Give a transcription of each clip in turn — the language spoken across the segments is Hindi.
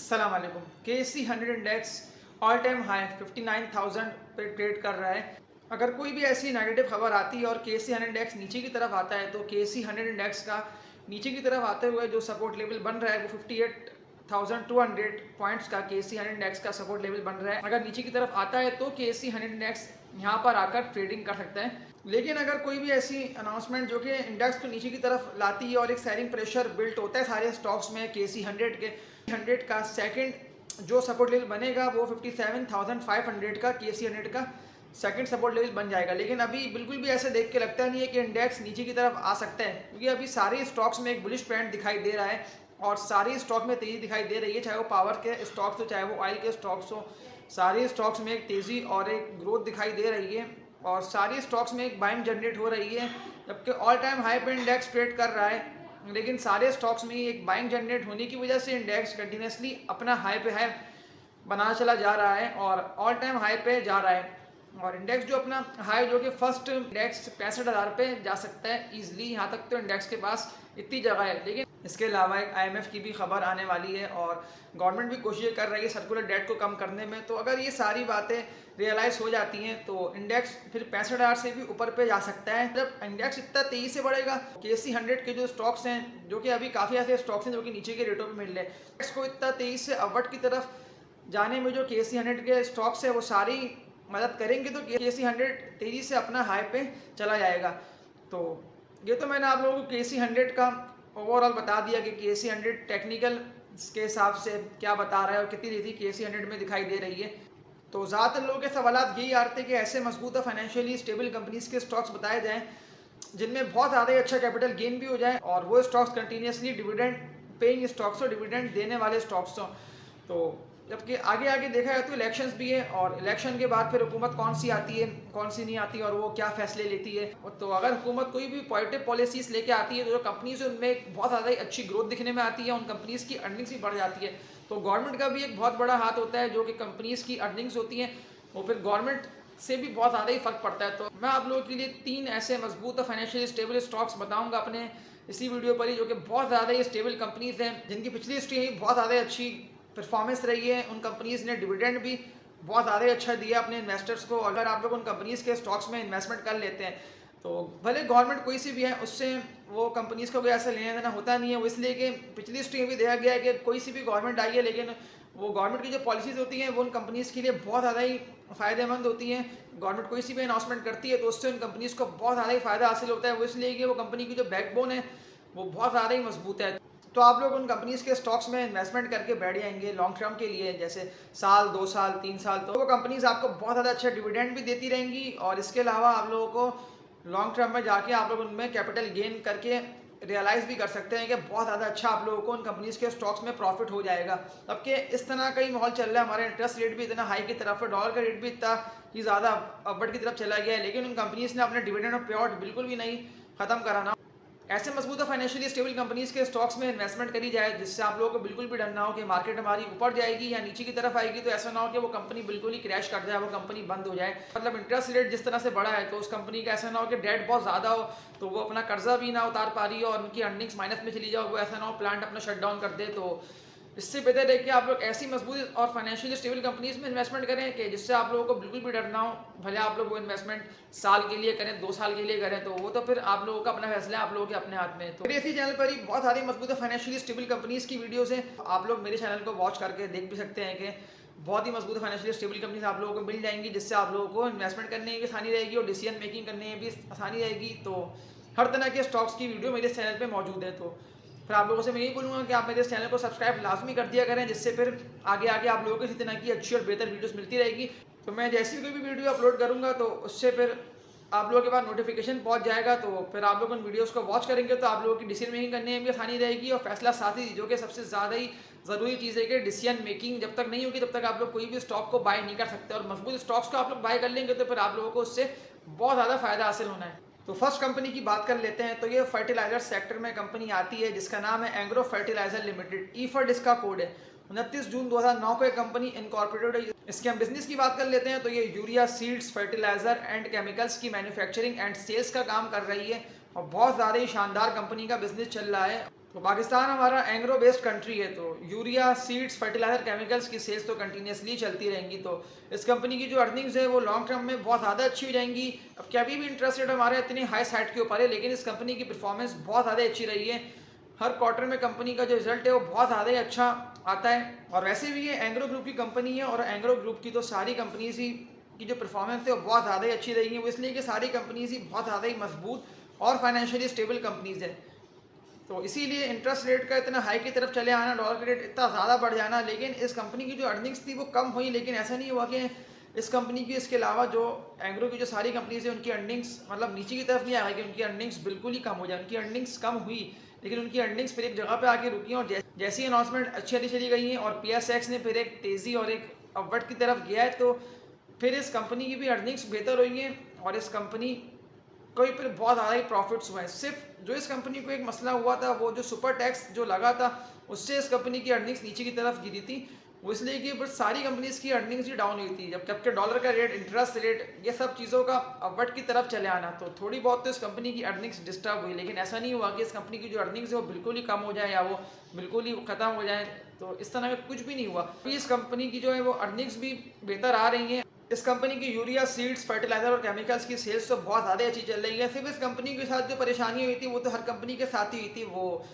अस्सलाम वालेकुम। KSE 100 index all time high 59,000 पे ट्रेड कर रहा है। अगर कोई भी ऐसी नेगेटिव खबर आती है और KSE 100 इंडेक्स नीचे की तरफ आता है तो KSE 100 इंडेक्स का नीचे की तरफ आते हुए जो सपोर्ट लेवल बन रहा है वो 58,200 पॉइंट्स का KSE 100 इंडेक्स का सपोर्ट लेवल बन रहा है। अगर नीचे की तरफ आता है तो KSE 100 इंडेक्स यहाँ पर आकर ट्रेडिंग कर सकता है। लेकिन अगर कोई भी ऐसी अनाउंसमेंट जो कि इंडेक्स को नीचे की तरफ लाती है और एक सेलिंग प्रेशर बिल्ट होता है सारे स्टॉक्स में KSE 100 का सेकंड जो सपोर्ट लेवल बनेगा वो 57,500 का KSE 100 का सेकंड सपोर्ट लेवल बन जाएगा। लेकिन अभी बिल्कुल भी ऐसे देख के लगता नहीं है कि इंडेक्स नीचे की तरफ आ सकता है, क्योंकि अभी सारे स्टॉक्स में एक बुलिश ट्रेंड दिखाई दे रहा है और सारे स्टॉक में तेज़ी दिखाई दे रही है, चाहे वो पावर के स्टॉक्स हो चाहे वो ऑयल के स्टॉक्स हो। सारे स्टॉक्स में एक तेज़ी और एक ग्रोथ दिखाई दे रही है और सारे स्टॉक्स में एक बाइंग जनरेट हो रही है, जबकि ऑल टाइम हाई पे इंडेक्स ट्रेड कर रहा है। लेकिन सारे स्टॉक्स में एक बाइंग जनरेट होने की वजह से इंडेक्स कंटिन्यूसली अपना हाई पे हाई बना चला जा रहा है और ऑल टाइम हाई पे जा रहा है। और इंडेक्स जो अपना हाई जो कि फर्स्ट इंडेक्स 65,000 पे जा सकता है ईजिली, यहाँ तक तो इंडेक्स के पास इतनी जगह है। लेकिन इसके अलावा एक IMF की भी खबर आने वाली है और गवर्नमेंट भी कोशिश कर रही है सर्कुलर डेट को कम करने में। तो अगर ये सारी बातें रियलाइज़ हो जाती हैं तो इंडेक्स फिर 65,000 से भी ऊपर पे जा सकता है। जब इंडेक्स इतना तेज़ी से बढ़ेगा, KSE 100 के जो स्टॉक्स हैं जो कि अभी काफ़ी ऐसे स्टॉक्स हैं जो कि नीचे के रेटों पर मिल रहे हैं, इंडेक्स को इतना तेज़ी से अपवर्ड की तरफ जाने में जो KSE 100 के स्टॉक्स है वो सारी मदद करेंगे, तो KSE 100 तेज़ी से अपना हाई पे चला जाएगा। तो ये तो मैंने आप लोगों को KSE 100 का ओवरऑल बता दिया कि KSE 100 टेक्निकल के हिसाब से क्या बता रहा है और कितनी तेज़ी KSE 100 में दिखाई दे रही है। तो ज़्यादातर लोगों के सवालात यही आ रहे थे कि ऐसे मजबूत और फाइनेंशियली स्टेबल कंपनीज के स्टॉक्स बताए जाएँ जिनमें बहुत ज़्यादा अच्छा कैपिटल गेन भी हो जाए और वो stocks continuously dividend paying stocks हो, डिविडेंड देने वाले स्टॉक्स हों। तो जबकि आगे आगे देखा जाए तो इलेक्शंस भी है और इलेक्शन के बाद फिर हुकूमत कौन सी आती है कौन सी नहीं आती और वो क्या फैसले लेती है। तो अगर हुकूमत कोई भी पॉजिटिव पॉलिसीज लेके आती है तो जो कंपनीज है उनमें बहुत ज़्यादा ही अच्छी ग्रोथ दिखने में आती है, उन कंपनीज़ की अर्निंग्स भी बढ़ जाती है। तो गवर्नमेंट का भी एक बहुत बड़ा हाथ होता है, जो कि कंपनीज़ की अर्निंग्स होती हैं वो फिर गवर्नमेंट से भी बहुत ज़्यादा ही फ़र्क पड़ता है। तो मैं आप लोगों के लिए 3 ऐसे मजबूत और फाइनेंशियली स्टेबल स्टॉक्स बताऊंगा अपने इसी वीडियो पर ही, जो कि बहुत ज़्यादा ही स्टेबल कंपनीज़ हैं जिनकी पिछली हिस्ट्री बहुत ज़्यादा अच्छी परफॉर्मेंस रही है। उन कंपनीज़ ने डिविडेंड भी बहुत ज़्यादा अच्छा दिया अपने इन्वेस्टर्स को। अगर आप लोग उन कंपनीज़ के स्टॉक्स में इन्वेस्टमेंट कर लेते हैं तो भले गवर्नमेंट कोई सी भी है उससे वो कंपनीज़ का कोई ऐसा लेना देना होता नहीं है। वो इसलिए कि पिछली हिस्ट्री में भी देखा गया है कि कोई सी भी गवर्नमेंट आई है लेकिन वो गवर्नमेंट की जो पॉलिसीज़ होती हैं वो उन कंपनीज़ के लिए बहुत ज़्यादा ही फ़ायदेमंद होती हैं। गवर्नमेंट कोई सी भी अनाउंसमेंट करती है तो उससे उन कंपनीज़ को बहुत ज़्यादा ही फ़ायदा हासिल होता है। वो इसलिए कि वो कंपनी की जो बैकबोन है वो बहुत ज़्यादा ही मजबूत है। तो आप लोग उन कंपनीज़ के स्टॉक्स में इन्वेस्टमेंट करके बैठ जाएंगे लॉन्ग टर्म के लिए, जैसे साल 2 साल 3 साल, तो वो कंपनीज़ आपको बहुत ज़्यादा अच्छा डिविडेंड भी देती रहेंगी और इसके अलावा आप लोगों को लॉन्ग टर्म में जाके आप लोग उनमें कैपिटल गेन करके रियलाइज़ भी कर सकते हैं कि बहुत ज़्यादा अच्छा आप लोगों को उन कंपनीज़ के स्टॉक्स में प्रॉफिट हो जाएगा। जबकि इस तरह का ही माहौल चल रहा है, हमारा इंटरेस्ट रेट भी इतना हाई की तरफ है, डॉलर का रेट भी इतना ही ज़्यादा अपवर्ड की तरफ चला गया है, लेकिन उन कंपनीज़ ने अपने डिविडेंड और पे आउट बिल्कुल भी नहीं ख़त्म कराना। ऐसे मजबूत और फाइनेंशियली स्टेबल कंपनीज़ के स्टॉक्स में इन्वेस्टमेंट करी जाए जिससे आप लोगों को बिल्कुल भी डर ना हो कि मार्केट हमारी ऊपर जाएगी या नीचे की तरफ आएगी। तो ऐसा ना हो कि वो कंपनी बिल्कुल ही क्रैश कर जाए, वो कंपनी बंद हो जाए। मतलब इंटरेस्ट रेट जिस तरह से बढ़ा है तो उस कंपनी का ऐसा ना हो कि डेट बहुत ज़्यादा हो तो वो अपना कर्जा भी ना उतार पा रही हो और उनकी अर्निंग्स माइनस में चली जाओ। वो ऐसा ना हो प्लांट अपना शट डाउन कर दे। तो इससे बेहतर है कि आप लोग ऐसी मजबूत और फाइनेंशियली स्टेबल कंपनीज में इन्वेस्टमेंट करें कि जिससे आप लोगों को बिल्कुल भी डर ना हो। भले आप लोग वो इन्वेस्टमेंट साल के लिए करें 2 साल के लिए करें तो वो तो फिर आप लोगों का अपना फैसला है, आप लोगों के अपने हाथ में। तो मेरे इसी चैनल पर ही बहुत सारी मजबूत और फाइनेंशियली स्टेबल कंपनीज की वीडियोज़ हैं, आप लोग मेरे चैनल को वॉच करके देख भी सकते हैं कि बहुत ही मजबूत फाइनेंशियली स्टेबल कंपनीज आप लोगों को मिल जाएंगी जिससे आप लोगों को इन्वेस्टमेंट करने में भी आसानी रहेगी और डिसीजन मेकिंग करने में भी आसानी रहेगी। तो हर तरह के स्टॉक्स की वीडियो मेरे चैनल पर मौजूद है। तो फिर आप लोगों से मैं यही बोलूँगा कि आप मेरे इस चैनल को सब्सक्राइब लाजमी कर दिया करें, जिससे फिर आगे आगे आप लोगों को इसी तरह की अच्छी और बेहतर वीडियोस मिलती रहेगी। तो मैं जैसी कोई भी वीडियो अपलोड करूँगा तो उससे फिर आप लोगों के पास नोटिफिकेशन पहुँच जाएगा। तो फिर आप लोग उन वीडियोस को वॉच करेंगे तो आप लोगों की डिसीजन मेकिंग करने में भी आसानी रहेगी और फैसला साथ ही जो कि सबसे ज़्यादा ही ज़रूरी चीज़ है कि डिसीजन मेकिंग जब तक नहीं होगी तब तक आप लोग कोई भी स्टॉक को बाय नहीं कर सकते। और मजबूत स्टॉक्स को आप लोग बाय कर लेंगे तो फिर आप लोगों को उससे बहुत ज़्यादा फ़ायदा हासिल होना है। तो फर्स्ट कंपनी की बात कर लेते हैं। तो ये फर्टिलाइजर सेक्टर में कंपनी आती है जिसका नाम है एंग्रो फर्टिलाइजर लिमिटेड, ईफर्ड इसका कोड है। 29 जून 2009 को एक कंपनी इनकॉर्पोरेटेड है। इसके हम बिजनेस की बात कर लेते हैं तो ये urea seeds, fertiliser and chemicals की मैन्युफैक्चरिंग एंड सेल्स का काम कर रही है और बहुत ज़्यादा ही शानदार कंपनी का बिजनेस चल रहा है। तो पाकिस्तान हमारा एंग्रो बेस्ड कंट्री है, तो यूरिया, सीड्स, फर्टिलाइजर, केमिकल्स की सेल्स तो कंटिन्यूसली चलती रहेंगी। तो इस कंपनी की जो अर्निंग्स है वो लॉन्ग टर्म में बहुत ज़्यादा अच्छी हो जाएंगी। अब क्या अभी भी इंटरेस्ट रेट हमारे इतनी हाई साइड के ऊपर है, लेकिन इस कंपनी की परफॉर्मेंस बहुत ज़्यादा अच्छी रही है। हर क्वार्टर में कंपनी का जो रिजल्ट है वो बहुत ज़्यादा ही अच्छा आता है। और वैसे भी ये एंग्रो ग्रुप की कंपनी है, और एंग्रो ग्रुप की तो सारी कंपनीज ही की जो परफॉर्मेंस है वो बहुत ज़्यादा ही अच्छी रही है। वो इसलिए कि सारी कंपनीज ही बहुत ज़्यादा ही मजबूत और फाइनेंशियली स्टेबल कंपनीज है। तो इसीलिए इंटरेस्ट रेट का इतना हाई की तरफ चले आना, डॉलर का रेट इतना ज़्यादा बढ़ जाना, लेकिन इस कंपनी की जो अर्निंग्स थी वो कम हुई। लेकिन ऐसा नहीं हुआ कि इस कंपनी की, इसके अलावा जो एंग्रो की जो सारी कंपनीज है उनकी अर्निंग्स मतलब नीचे की तरफ नहीं आएगा कि उनकी अर्निंग्स बिल्कुल ही कम हो जाए। उनकी अर्निंग्स कम हुई, लेकिन उनकी अर्निंग्स फिर एक जगह पे आके रुकी, और जैसी अनाउंसमेंट अच्छी अच्छी चली गई हैं और PSX ने फिर एक तेज़ी और एक अपवर्ड की तरफ गया है, तो फिर इस कंपनी की भी अर्निंग्स बेहतर हुई हैं और इस कंपनी कोई फिर बहुत ज़्यादा ही प्रॉफिट्स हुए हैं। सिर्फ जो इस कंपनी को एक मसला हुआ था वो जो सुपर टैक्स जो लगा था, उससे इस कंपनी की अर्निंग्स नीचे की तरफ गिरी थी। वो इसलिए कि बस सारी कंपनीज की अर्निंग्स ही डाउन हुई थी, जबकि डॉलर का रेट, इंटरेस्ट रेट, ये सब चीज़ों का अपवर्ड की तरफ चले आना, तो थोड़ी बहुत तो इस कंपनी की अर्निंग्स डिस्टर्ब हुई। लेकिन ऐसा नहीं हुआ कि इस कंपनी की जो अर्निंग्स है वो बिल्कुल ही कम हो जाए या वो बिल्कुल ही ख़त्म हो जाए, तो इस तरह का कुछ भी नहीं हुआ। अभी इस कंपनी की जो है वो अर्निंग्स भी बेहतर आ रही हैं। इस कंपनी की यूरिया, सीड्स, फर्टिलाइजर और केमिकल्स की सेल्स तो बहुत ज़्यादा अच्छी चल रही है। सिर्फ इस कंपनी के साथ जो परेशानी हुई थी वो तो हर कंपनी के साथ ही हुई थी, वो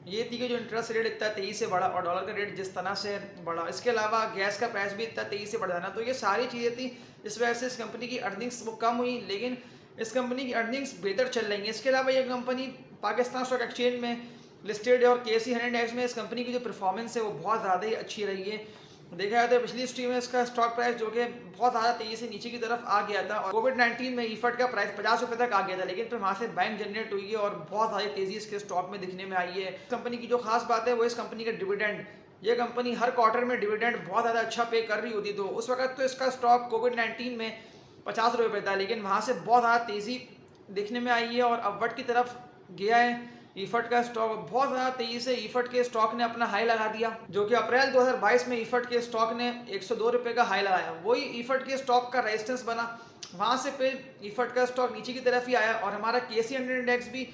ये थी कि जो इंटरेस्ट रेट इतना तेज़ी से बढ़ा और डॉलर का रेट जिस तरह से बढ़ा, इसके अलावा गैस का प्राइस भी इतना तेज़ी से बढ़ जाना, तो ये सारी चीज़ें थी इस वजह से इस कंपनी की अर्निंग्स वो कम हुई। लेकिन इस कंपनी की अर्निंग्स बेहतर चल रही हैं। इसके अलावा ये कंपनी पाकिस्तान स्टॉक एक्सचेंज में लिस्टेड है और KSE 100 इंडेक्स में इस कंपनी की जो परफॉर्मेंस है वो बहुत ज़्यादा ही अच्छी रही है। देखा जाए तो पिछली हिस्ट्री में इसका स्टॉक प्राइस जो कि बहुत ज़्यादा तेज़ी से नीचे की तरफ आ गया था, और कोविड-19 में ईफट का प्राइस 50 रुपये तक आ गया था, लेकिन फिर वहाँ से बैंक जनरेट हुई है और बहुत सारी तेज़ी इसके स्टॉक में दिखने में आई है। कंपनी की जो खास बात है वो इस कंपनी का डिविडेंड, ये कंपनी हर क्वार्टर में डिविडेंड बहुत ज़्यादा अच्छा पे कर रही होती, तो उस वक्त तो इसका स्टॉक कोविड-19 में 50 रुपये पे था, लेकिन वहाँ से बहुत ज़्यादा तेज़ी दिखने में आई है और अपवर्ड की तरफ गया है। ईफट का स्टॉक बहुत ज़्यादा तेज़ी से, ईफट के स्टॉक ने अपना हाई लगा दिया, जो कि अप्रैल 2022 में ईफट के स्टॉक ने 102 रुपये का हाई लगाया। वही ईफट के स्टॉक का रेजिस्टेंस बना, वहाँ से फिर ईफट का स्टॉक नीचे की तरफ ही आया और हमारा KSE 100 इंडेक्स भी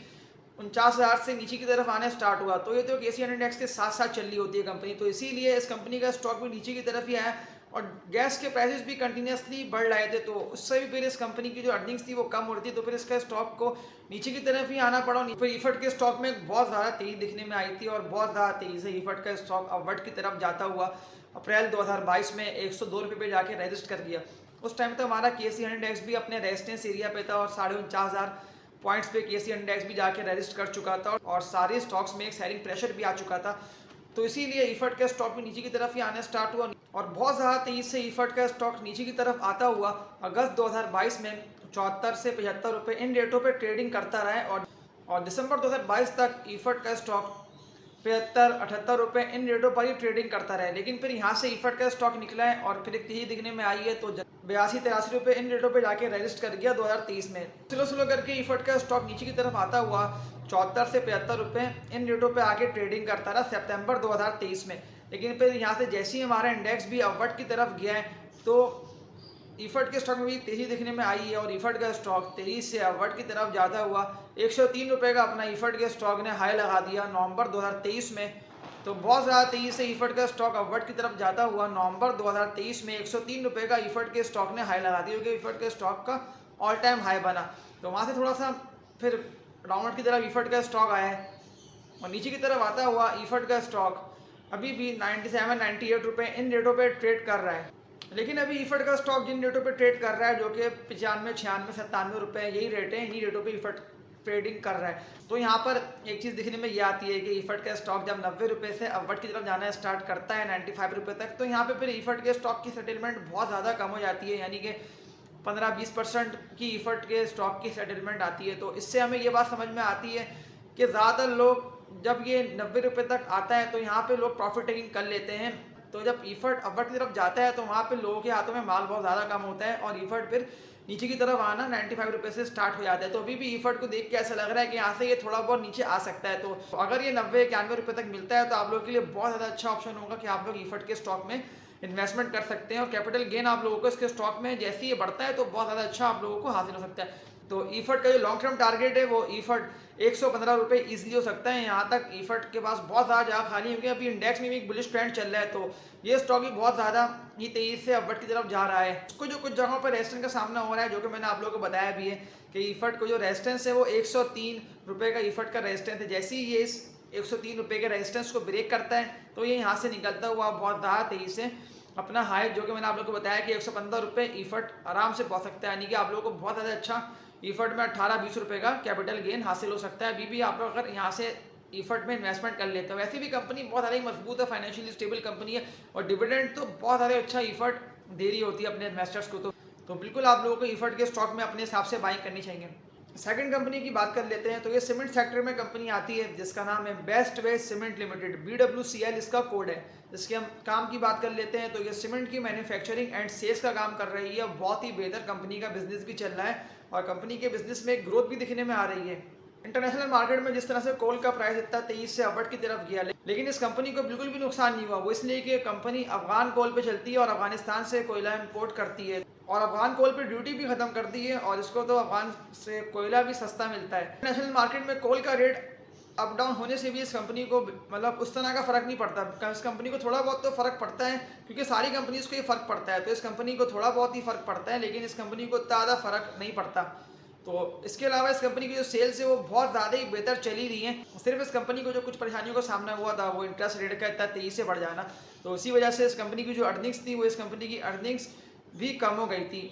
49,000 से नीचे की तरफ आने स्टार्ट हुआ। तो ये तो KSE 100 इंडेक्स के साथ साथ चल रही होती है कंपनी, तो इसीलिए इस कंपनी का स्टॉक भी नीचे की तरफ ही आया और गैस के प्राइसेस भी कंटिन्यूसली बढ़ रहे थे, तो उससे भी फिर इस कंपनी की जो अर्निंग्स थी वो कम हो रही थी, तो फिर इसका स्टॉक को नीचे की तरफ ही आना पड़ा। फिर ईफट के स्टॉक में बहुत ज़्यादा तेज़ी दिखने में आई थी और बहुत ज़्यादा तेज़ी से ईफट का स्टॉक अपवर्ड की तरफ जाता हुआ अप्रैल 2022 में 102 रुपये पे जाके रजिस्ट कर दिया। उस टाइम तो हमारा KSE 100 इंडेक्स भी अपने रेजिस्टेंस एरिया पे था और 49,500 पॉइंट्स पे KSE इंडेक्स भी जाके रजिस्ट कर चुका था और सारे स्टॉक्स में एक सेलिंग प्रेशर भी आ चुका था, तो इसीलिए ईफट का स्टॉक भी नीचे की तरफ ही आना स्टार्ट हुआ और बहुत ज़्यादा तेज़ी से ईफट का स्टॉक नीचे की तरफ आता हुआ अगस्त 2022 में 74 से 75 रुपये इन रेटों पे ट्रेडिंग करता रहा है और दिसंबर 2022 तक ईफट का स्टॉक 75-78 रुपये इन रेटों पर ही ट्रेडिंग करता रहा है। लेकिन फिर यहाँ से ईफट का स्टॉक निकला है और फिर एक तेजी दिखने में आई है, तो 82-83 रुपये इन रेटों पे जाके रजिस्ट कर गया 2023 में। स्लो स्लो करके ईफट का स्टॉक नीचे की तरफ आता हुआ 74 से 75 रुपये इन रेटों पे आके ट्रेडिंग करता रहा सितंबर 2023 में। लेकिन फिर यहाँ से जैसे ही हमारा इंडेक्स भी अपवर्ड की तरफ गया है, तो ईफट के स्टॉक में भी तेज़ी दिखने में आई है और ईफट का स्टॉक तेज़ी से अपवर्ड की तरफ जाता हुआ 103 रुपये का अपना ईफट के स्टॉक ने हाई लगा दिया नवंबर 2023 में। तो बहुत ज़्यादा तेज़ी से ईफट का स्टॉक अपवर्ड की तरफ जाता हुआ नवंबर 2023 में 103 रुपये का ईफट के स्टॉक ने हाई लगा दिया, क्योंकि ईफट के स्टॉक का ऑल टाइम हाई बना। तो वहाँ से थोड़ा सा फिर डाउनवर्ड की तरफ ईफट का स्टॉक आया है और नीचे की तरफ आता हुआ ईफट का स्टॉक अभी भी 97-98 रुपये इन रेटों पे ट्रेड कर रहा है। लेकिन अभी ईफट का स्टॉक जिन रेटों पे ट्रेड कर रहा है, जो कि 95-96-97 रुपये, यही रेट है, इन्हीं रेटों पे ईफट ट्रेडिंग कर रहा है। तो यहाँ पर एक चीज़ दिखने में ये आती है कि ईफट का स्टॉक जब 90 रुपये से अपवर्ड की तरफ जाना स्टार्ट करता है 95 रुपये तक, तो यहाँ पे फिर ईफट के स्टॉक की सेटलमेंट बहुत ज़्यादा कम हो जाती है, यानी कि 15-20% की ईफट के स्टॉक की सेटलमेंट आती है। तो इससे हमें ये बात समझ में आती है कि ज़्यादातर लोग जब ये 90 रुपये तक आता है तो यहाँ पे लोग प्रॉफिट टेकिंग कर लेते हैं। तो जब ईफट अपवर्ड की तरफ जाता है तो वहाँ पे लोगों के हाथों में माल बहुत ज़्यादा कम होता है और ईफट फिर नीचे की तरफ आना 95 रुपये से स्टार्ट हो जाता है। तो अभी भी ईफट को देख के ऐसा लग रहा है कि यहाँ से ये थोड़ा बहुत नीचे आ सकता है। तो अगर ये 90-91 रुपये तक मिलता है तो आप लोगों के लिए बहुत ज़्यादा अच्छा ऑप्शन होगा कि आप लोग ईफट के स्टॉक में इन्वेस्टमेंट कर सकते हैं और कैपिटल गेन आप लोगों को इसके स्टॉक में जैसे ही ये बढ़ता है तो बहुत ज़्यादा अच्छा आप लोगों को हासिल हो सकता है। तो ईफट का जो लॉन्ग टर्म टारगेट है वो ईफट 115 रुपये ईजिली हो सकता है। यहाँ तक ईफट के पास बहुत ज़्यादा जगह खाली है, क्योंकि अभी इंडेक्स में भी एक बुलिश ट्रेंड चल रहा है, तो ये स्टॉक भी बहुत ज़्यादा ही तेजी से अपवर्ड की तरफ जा रहा है। उसको जो कुछ जगहों पर रेजिस्टेंस का सामना हो रहा है, जो कि मैंने आप लोगों को बताया भी है कि ईफट को जो रेजिस्टेंस है वो 103 रुपये का ईफट का रेजिस्टेंस है। जैसे ही ये इस 103 रुपये के रेजिस्टेंस को ब्रेक करता है तो ये यहाँ से निकलता हुआ बहुत ज़्यादा तेजी से अपना हाई, जो कि मैंने आप लोगों को बताया कि 115 रुपये ईफट आराम से पहुँच सकता है, यानी कि आप लोगों को बहुत ज़्यादा अच्छा ईफट में 18-20 रुपये का कैपिटल गेन हासिल हो सकता है। अभी भी आप लोग अगर यहाँ से ईफट में इन्वेस्टमेंट कर लेते हो, वैसे भी कंपनी बहुत ज़्यादा मजबूत है, फाइनेंशियली स्टेबल कंपनी है और डिविडेंड तो बहुत ज़्यादा अच्छा ईफट दे रही होती है अपने इन्वेस्टर्स को। तो बिल्कुल आप लोगों को ईफट के स्टॉक में अपने हिसाब से बाइंग करनी चाहिए। सेकंड कंपनी की बात कर लेते हैं, तो ये सीमेंट सेक्टर में कंपनी आती है जिसका नाम है best way cement limited, BWCL इसका कोड है। इसके हम काम की बात कर लेते हैं, तो ये सीमेंट की मैन्युफैक्चरिंग एंड सेल्स का काम कर रही है। बहुत ही बेहतर कंपनी का बिजनेस भी चल रहा है और कंपनी के बिजनेस में ग्रोथ भी दिखने में आ रही है। इंटरनेशनल मार्केट में जिस तरह से कोल का प्राइस इतना तेजी से अपवर्ड की तरफ गया, लेकिन इस कंपनी को बिल्कुल भी नुकसान नहीं हुआ। वो इसलिए कि कंपनी अफगान कोल पे चलती है और अफगानिस्तान से कोयला इंपोर्ट करती है और अफगान कोल पे ड्यूटी भी खत्म कर दी है और इसको तो अफगान से कोयला भी सस्ता मिलता है। इंटरनेशनल मार्केट में कोल का रेट अप डाउन होने से भी इस कंपनी को मतलब उस तरह का फर्क नहीं पड़ता। इस कंपनी को थोड़ा बहुत तो फर्क पड़ता है, क्योंकि सारी कंपनीज को ये फर्क पड़ता है, तो इस कंपनी को थोड़ा बहुत ही फर्क पड़ता है, लेकिन इस कंपनी को ज़्यादा फर्क नहीं पड़ता। तो इसके अलावा इस कंपनी की जो सेल्स है वो बहुत ज़्यादा ही बेहतर चली रही है। सिर्फ इस कंपनी को जो कुछ परेशानियों का सामना हुआ था वो इंटरेस्ट रेट का इतना तेज़ी से बढ़ जाना, तो उसी वजह से इस कंपनी की जो अर्निंग्स थी वो इस कंपनी की अर्निंग्स भी कम हो गई थी।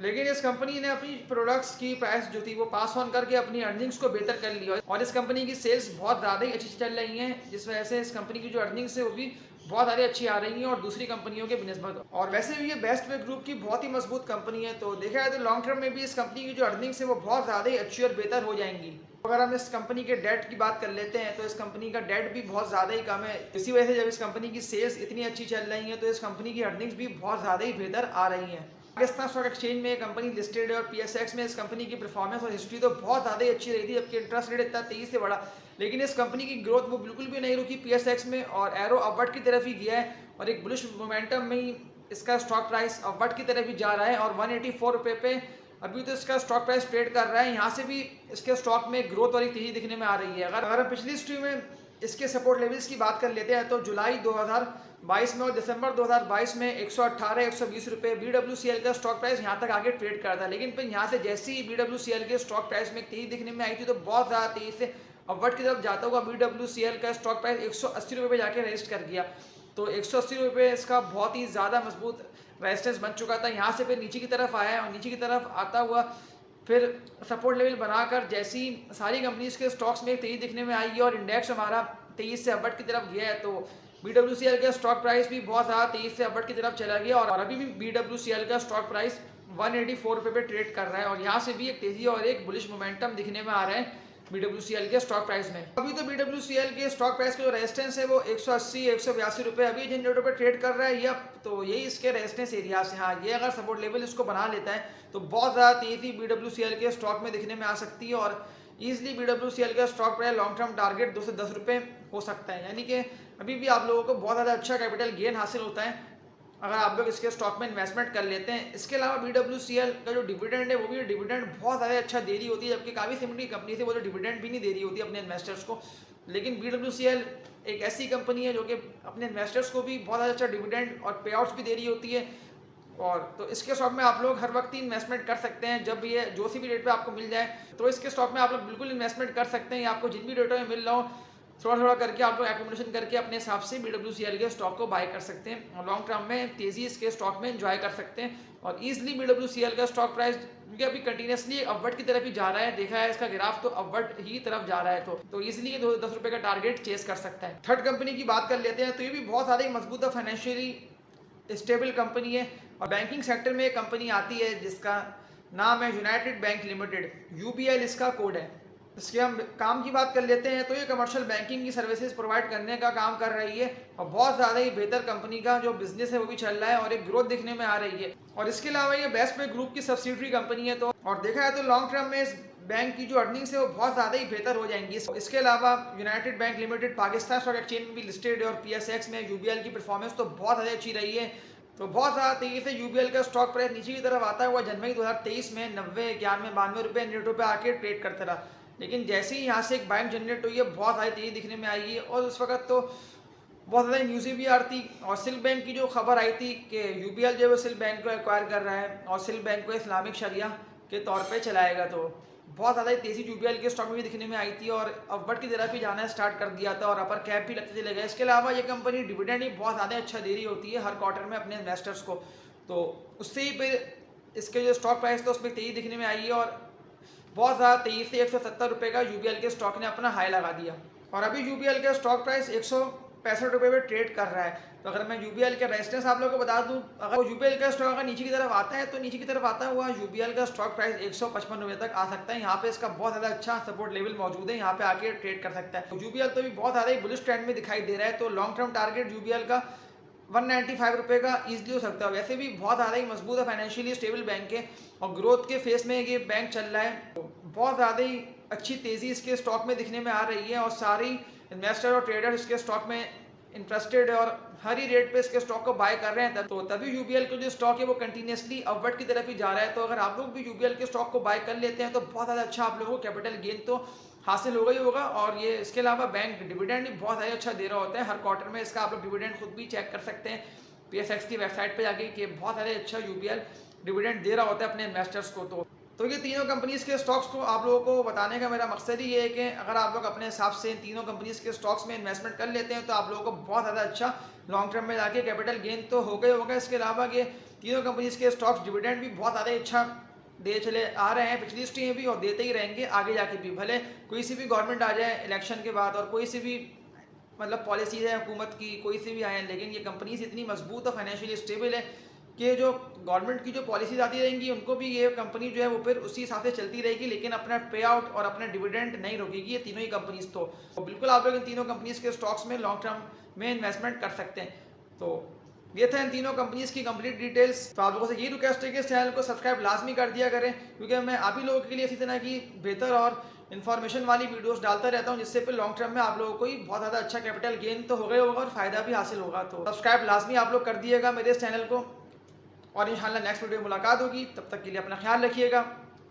लेकिन इस कंपनी ने अपनी प्रोडक्ट्स की प्राइस जो थी वो पास ऑन करके अपनी अर्निंग्स को बेहतर कर लिया और इस कंपनी की सेल्स बहुत ज़्यादा ही अच्छी चल रही हैं, जिस वजह से इस कंपनी की जो अर्निंग्स है वो भी बहुत ज़्यादा अच्छी आ रही हैं और दूसरी कंपनियों के बिस्बत। और वैसे भी ये बेस्ट वे ग्रुप की बहुत ही मजबूत कंपनी है, तो देखा जाए तो लॉन्ग टर्म में भी इस कंपनी की जो अर्निंग्स है वो बहुत ज़्यादा ही अच्छी और बेहतर हो जाएंगी। अगर हम इस कंपनी के डेट की बात कर लेते हैं, तो इस कंपनी का डेट भी बहुत ज़्यादा ही कम है। इसी वजह से जब इस कंपनी की सेल्स इतनी अच्छी चल रही हैं तो इस कंपनी की अर्निंग्स भी बहुत ज़्यादा ही बेहतर आ रही हैं। पाकिस्तान स्टॉक एक्सचेंज में कंपनी लिस्टेड है और PSX में इस कंपनी की परफॉर्मेंस और हिस्ट्री तो बहुत ज़्यादा ही अच्छी रही थी, जबकि इंटरेस्ट रेट इतना तेज़ी से बढ़ा, लेकिन इस कंपनी की ग्रोथ वो बिल्कुल भी नहीं रुकी PSX में और एरो अपवर्ड की तरफ ही गया है और एक बुलिश मोमेंटम में ही इसका स्टॉक प्राइस अपवर्ड की तरफ ही जा रहा है और 184 रुपये पे अभी तो इसका स्टॉक प्राइस ट्रेड कर रहा है। यहाँ से भी इसके स्टॉक में ग्रोथ वाली तेज़ी दिखने में आ रही है। अगर हम पिछली हिस्ट्री में इसके सपोर्ट लेवल्स की बात कर लेते हैं, तो जुलाई 2022 में और दिसंबर 2022 में 118-120 रुपये BWCL का स्टॉक प्राइस यहाँ तक आगे ट्रेड कर रहा था, लेकिन फिर यहाँ से जैसे ही BWCL के स्टॉक प्राइस में तेज़ी दिखने में आई थी तो बहुत ज़्यादा तेज़ी से अपवर्ड की तरफ जाता हुआ BWCL का स्टॉक प्राइस 180 रुपये पर जाके रजिस्ट कर गया। तो 180 रुपये इसका बहुत ही ज़्यादा मजबूत रेजिस्टेंस बन चुका था। यहाँ से फिर नीचे की तरफ आया और नीचे की तरफ आता हुआ फिर सपोर्ट लेवल बनाकर जैसी सारी कंपनीज के स्टॉक्स में तेज़ी दिखने में आई और इंडेक्स हमारा तेज़ी से अपवर्ड की तरफ गया है, तो BWCL का स्टॉक प्राइस भी बहुत ज़्यादा तेज़ी से अपवर्ड की तरफ चला गया और अभी भी BWCL का स्टॉक प्राइस 184 रुपये पे ट्रेड कर रहा है और यहाँ से भी एक तेज़ी और एक बुलिश मोमेंटम दिखने में आ रहा है BWCL के स्टॉक प्राइस में। अभी तो BWCL के स्टॉक प्राइस का जो रेजिस्टेंस है वो 180-182 रुपये अभी जिन रेटों पर ट्रेड कर रहा है ये, तो यही इसके रेजिस्टेंस एरिया से। हाँ, ये अगर सपोर्ट लेवल इसको बना लेता है तो बहुत ज़्यादा तेज़ी BWCL के स्टॉक में दिखने में आ सकती है और ईजिली BWCL का stock price long term target 2 से 10 रुपये हो सकता है, यानी कि अभी भी आप लोगों को बहुत ज़्यादा अच्छा कैपिटल गेन हासिल होता है अगर आप लोग इसके स्टॉक में इन्वेस्टमेंट कर लेते हैं। इसके अलावा BWCL का जो डिविडेंड है वो भी डिविडेंड बहुत ज़्यादा अच्छा दे रही होती है, जबकि काफ़ी सिमिलर कंपनी से वो जो डिविडेंड भी नहीं दे रही होती अपने इन्वेस्टर्स को, लेकिन BWCL एक ऐसी कंपनी है जो कि अपने इन्वेस्टर्स को भी बहुत अच्छा डिविडेंड और पे आउट्स भी दे रही होती है। और तो इसके स्टॉक में आप लोग हर वक्त ही इन्वेस्टमेंट कर सकते हैं, जब ये जो सी भी रेट पे आपको मिल जाए तो इसके स्टॉक में आप लोग बिल्कुल इन्वेस्टमेंट कर सकते हैं। आपको जिन भी रेटों में मिल रहा हो थोड़ा थोड़ा करके आप लोग एकोमोडेशन करके अपने हिसाब से BWCL के स्टॉक को बाय कर सकते हैं और लॉन्ग टर्म में तेज़ी इसके स्टॉक में एंजॉय कर सकते हैं और ईजिली BWCL का स्टॉक प्राइस क्योंकि अभी कंटिन्यूसली अपवर्ड की तरफ ही जा रहा है, देखा है इसका ग्राफ तो अपवर्ड ही तरफ जा रहा है, तो ईजिली ये 10 रुपये का टारगेट चेस कर सकता है। थर्ड कंपनी की बात कर लेते हैं, तो ये भी बहुत ज़्यादा मजबूत है, फाइनेंशियली स्टेबल कंपनी है और बैंकिंग सेक्टर में एक कंपनी आती है जिसका नाम है यूनाइटेड बैंक लिमिटेड, UBL इसका कोड है। इसके हम काम की बात कर लेते हैं, तो ये कमर्शियल बैंकिंग की सर्विसेज प्रोवाइड करने का काम कर रही है और बहुत ज़्यादा ही बेहतर कंपनी का जो बिजनेस है वो भी चल रहा है और एक ग्रोथ दिखने में आ रही है। और इसके अलावा ये बेस्ट पे ग्रुप की सब्सिडरी कंपनी है, तो और देखा है तो लॉन्ग टर्म में इस बैंक की जो अर्निंग्स है वो बहुत ज़्यादा ही बेहतर हो जाएंगी। इसके अलावा United bank limited Pakistan stock exchange में भी लिस्टेड है और PSX में UBL की परफॉर्मेंस तो बहुत ज़्यादा अच्छी रही है। तो बहुत ज़्यादा तेज़ी से यूबीएल का स्टॉक प्राइस नीचे की तरफ आता हुआ जनवरी 2023 में 90, 91, 92 रुपये, 90 रुपये आके ट्रेड करता रहा। लेकिन जैसे ही यहाँ से एक बाइंग जनरेट हुई है, बहुत सारी तेज़ी दिखने में आई है और उस वक्त तो बहुत ज़्यादा न्यूज़ें भी आ रही थी। और सिल्क बैंक की जो खबर आई थी कि यूबीएल जो है वो सिल्क बैंक को एक्वायर कर रहा है और सिल्क बैंक को इस्लामिक शरिया के तौर पे चलाएगा, तो बहुत ज़्यादा तेज़ी यूबीएल के स्टॉक में भी दिखने में आई थी और अपवर्ड की तरफ ही जाना स्टार्ट कर दिया था और अपर कैप भी लगते चले गए। इसके अलावा ये कंपनी डिविडेंड ही बहुत ज़्यादा अच्छा दे रही होती है हर क्वार्टर में अपने इन्वेस्टर्स को, तो उससे ही फिर इसके जो स्टॉक प्राइस था उसमें तेज़ी दिखने में आई है और बहुत ज़्यादा तेज़ी से 170 रुपये का यूबीएल के स्टॉक ने अपना हाई लगा दिया और अभी यूबीएल का स्टॉक प्राइस 165 रुपये पे ट्रेड कर रहा है। तो अगर मैं यूबीएल के रेजिस्टेंस आप लोगों को बता दूं, अगर यूबीएल का स्टॉक अगर नीचे की तरफ आता है तो नीचे की तरफ आता हुआ यूबीएल का स्टॉक प्राइस 155 रुपये तक आ सकता है। यहाँ पे इसका बहुत ज़्यादा अच्छा सपोर्ट लेवल मौजूद है, यहाँ पे आके ट्रेड कर सकता है। तो यूबीएल तो भी बहुत ज़्यादा ही बुलिश ट्रेंड में दिखाई दे रहा है, तो लॉन्ग टर्म टारगेट यूबीएल का 195 रुपये का ईजिली हो सकता है। वैसे भी बहुत ज़्यादा ही मजबूत है, फाइनेंशियली स्टेबल बैंक है और ग्रोथ के फेस में ये बैंक चल रहा है। तो बहुत ज़्यादा ही अच्छी तेज़ी इसके स्टॉक में दिखने में आ रही है और सारी इन्वेस्टर और ट्रेडर इसके स्टॉक में इंटरेस्टेड है और हर ही रेट पे इसके स्टॉक को बाय कर रहे हैं। तो तभी यूबीएल का जो स्टॉक है वो कंटिन्यूसली अपवर्ड की तरफ ही जा रहा है। तो अगर आप लोग भी यूबीएल के स्टॉक को बाय कर लेते हैं तो बहुत ज़्यादा अच्छा आप लोगों को कैपिटल गेन तो हासिल होगा ही होगा। और ये इसके अलावा बैंक डिविडेंड भी बहुत ज़्यादा अच्छा दे रहा होता है हर क्वार्टर में। इसका आप लोग डिविडेंड खुद भी चेक कर सकते हैं पीएसएक्स की वेबसाइट पर जाके कि बहुत ज़्यादा अच्छा यूबीएल डिविडेंड दे रहा होता है अपने इन्वेस्टर्स को। तो ये तीनों कंपनीज के स्टॉक्स को आप लोगों को बताने का मेरा मकसद ही ये है कि अगर आप लोग अपने हिसाब से इन तीनों कंपनीज के स्टॉक्स में इन्वेस्टमेंट कर लेते हैं तो आप लोगों को बहुत ज़्यादा अच्छा लॉन्ग टर्म में जाके कैपिटल गेन तो होगा ही होगा। इसके अलावा ये तीनों कंपनीज के स्टॉक्स डिविडेंड भी बहुत ज़्यादा अच्छा दे चले आ रहे हैं पिछली हिस्ट्री में भी और देते ही रहेंगे आगे जाके भी। भले कोई सी भी गवर्नमेंट आ जाए इलेक्शन के बाद और कोई सी भी मतलब पॉलिसीज है हुकूमत की कोई सी भी आए, लेकिन ये कंपनीज इतनी मजबूत और फाइनेंशियली स्टेबल है कि जो गवर्नमेंट की जो पॉलिसीज आती रहेंगी उनको भी ये कंपनी जो है वो फिर उसी हिसाब से चलती रहेगी, लेकिन अपना पे आउट और अपना डिविडेंड नहीं रोकेगी ये तीनों ही कंपनीज। तो बिल्कुल आप लोग इन तीनों कंपनीज के स्टॉक्स में लॉन्ग टर्म में इन्वेस्टमेंट कर सकते हैं। तो ये था इन तीनों कंपनीज की कंप्लीट डिटेल्स। तो आप लोगों से ये रिक्वेस्ट है कि इस चैनल को सब्सक्राइब लाजमी कर दिया करें, क्योंकि मैं आप ही लोगों के लिए इसी तरह की बेहतर और इन्फॉर्मेशन वाली वीडियोस डालता रहता हूं, जिससे फिर लॉन्ग टर्म में आप लोगों को ही बहुत ज़्यादा अच्छा कैपिटल गेन तो होगा ही होगा और फायदा भी हासिल होगा। तो सब्सक्राइब लाजमी आप लोग कर दिएगा मेरे इस चैनल को और इंशाल्लाह नेक्स्ट वीडियो में मुलाकात होगी। तब तक के लिए अपना ख्याल रखिएगा।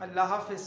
अल्लाह हाफिज़।